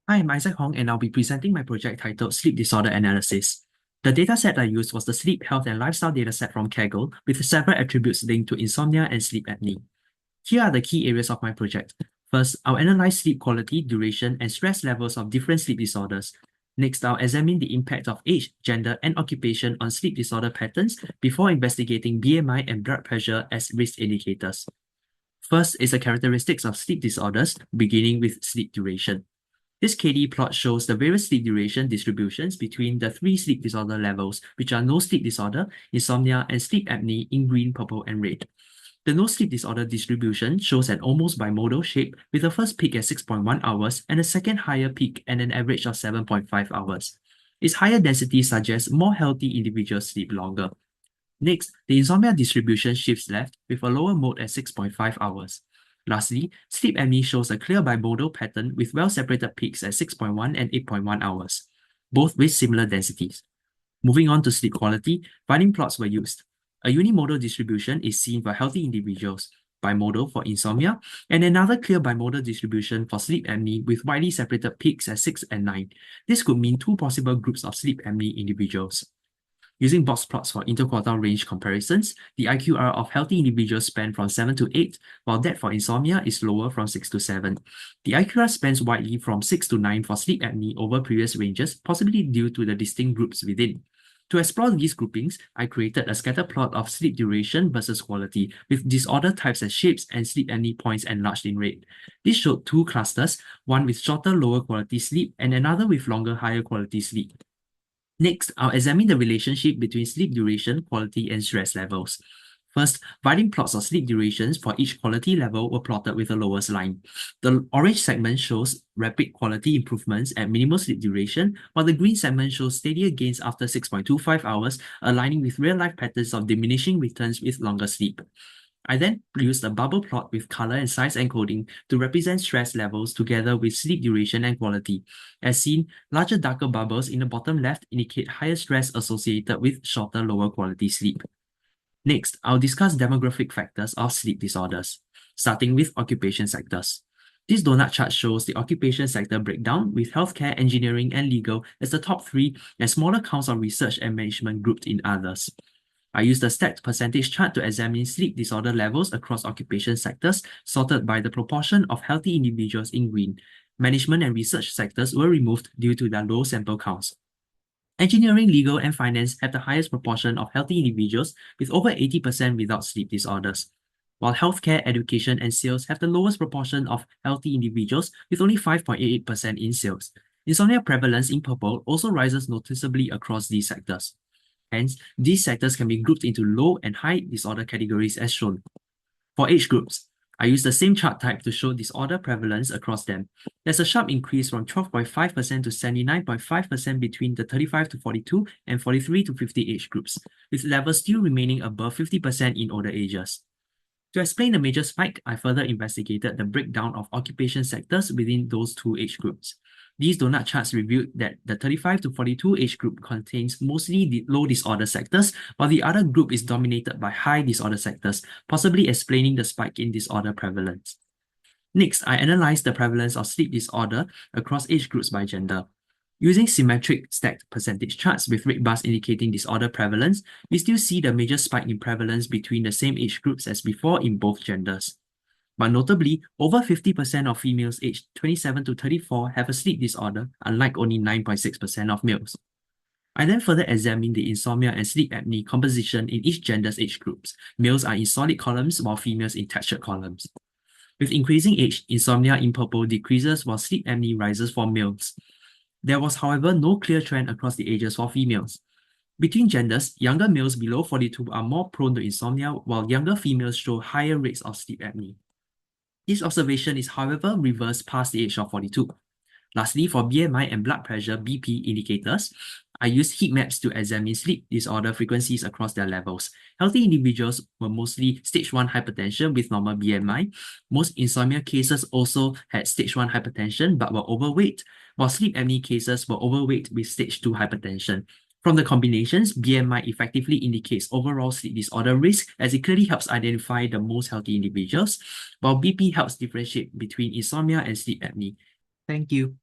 Hi, I'm Isaac Hong, and I'll be presenting my project titled Sleep Disorder Analysis. The dataset I used was the Sleep, Health, and Lifestyle dataset from Kaggle, with several attributes linked to insomnia and sleep apnea. Here are the key areas of my project. First, I'll analyze sleep quality, duration, and stress levels of different sleep disorders. Next, I'll examine the impact of age, gender, and occupation on sleep disorder patterns before investigating BMI and blood pressure as risk indicators. First is the characteristics of sleep disorders, beginning with sleep duration. This KD plot shows the various sleep duration distributions between the three sleep disorder levels, which are no sleep disorder, insomnia, and sleep apnea in green, purple, and red. The no sleep disorder distribution shows an almost bimodal shape with the first peak at 6.1 hours and a second higher peak and an average of 7.5 hours. Its higher density suggests more healthy individuals sleep longer. Next, the insomnia distribution shifts left with a lower mode at 6.5 hours. Lastly, sleep apnea shows a clear bimodal pattern with well-separated peaks at 6.1 and 8.1 hours, both with similar densities. Moving on to sleep quality, binding plots were used. A unimodal distribution is seen for healthy individuals, bimodal for insomnia, and another clear bimodal distribution for sleep apnea with widely separated peaks at 6 and 9. This could mean two possible groups of sleep apnea individuals. Using box plots for interquartile range comparisons, the IQR of healthy individuals span from 7 to 8, while that for insomnia is lower from 6 to 7. The IQR spans widely from 6 to 9 for sleep apnea over previous ranges, possibly due to the distinct groups within. To explore these groupings, I created a scatter plot of sleep duration versus quality, with disorder types as shapes and sleep apnea points enlarged in red. This showed two clusters, one with shorter, lower quality sleep and another with longer, higher quality sleep. Next, I'll examine the relationship between sleep duration, quality, and stress levels. First, binding plots of sleep durations for each quality level were plotted with the lowest line. The orange segment shows rapid quality improvements at minimal sleep duration, while the green segment shows steadier gains after 6.25 hours, aligning with real-life patterns of diminishing returns with longer sleep. I then used a bubble plot with color and size encoding to represent stress levels together with sleep duration and quality. As seen, larger darker bubbles in the bottom left indicate higher stress associated with shorter lower quality sleep. Next, I'll discuss demographic factors of sleep disorders, starting with occupation sectors. This donut chart shows the occupation sector breakdown with healthcare, engineering, and legal as the top three and smaller counts of research and management grouped in others. I used the stacked percentage chart to examine sleep disorder levels across occupation sectors, sorted by the proportion of healthy individuals in green. Management and research sectors were removed due to their low sample counts. Engineering, legal, and finance have the highest proportion of healthy individuals, with over 80% without sleep disorders, while healthcare, education, and sales have the lowest proportion of healthy individuals, with only 5.88% in sales. Insomnia prevalence in purple also rises noticeably across these sectors. Hence, these sectors can be grouped into low and high disorder categories as shown. For age groups, I use the same chart type to show disorder prevalence across them. There's a sharp increase from 12.5% to 79.5% between the 35 to 42 and 43 to 50 age groups, with levels still remaining above 50% in older ages. To explain the major spike, I further investigated the breakdown of occupation sectors within those two age groups. These donut charts revealed that the 35 to 42 age group contains mostly the low disorder sectors, while the other group is dominated by high disorder sectors, possibly explaining the spike in disorder prevalence. Next, I analyzed the prevalence of sleep disorder across age groups by gender. Using symmetric stacked percentage charts with red bars indicating disorder prevalence, we still see the major spike in prevalence between the same age groups as before in both genders. But notably, over 50% of females aged 27 to 34 have a sleep disorder, unlike only 9.6% of males. I then further examined the insomnia and sleep apnea composition in each gender's age groups. Males are in solid columns while females in textured columns. With increasing age, insomnia in purple decreases while sleep apnea rises for males. There was, however, no clear trend across the ages for females. Between genders, younger males below 42 are more prone to insomnia, while younger females show higher rates of sleep apnea. This observation is, however, reversed past the age of 42. Lastly, for BMI and blood pressure (BP) indicators, I used heat maps to examine sleep disorder frequencies across their levels. Healthy individuals were mostly stage 1 hypertension with normal BMI. Most insomnia cases also had stage 1 hypertension but were overweight, while sleep apnea cases were overweight with stage 2 hypertension. From the combinations, BMI effectively indicates overall sleep disorder risk as it clearly helps identify the most healthy individuals, while BP helps differentiate between insomnia and sleep apnea. Thank you.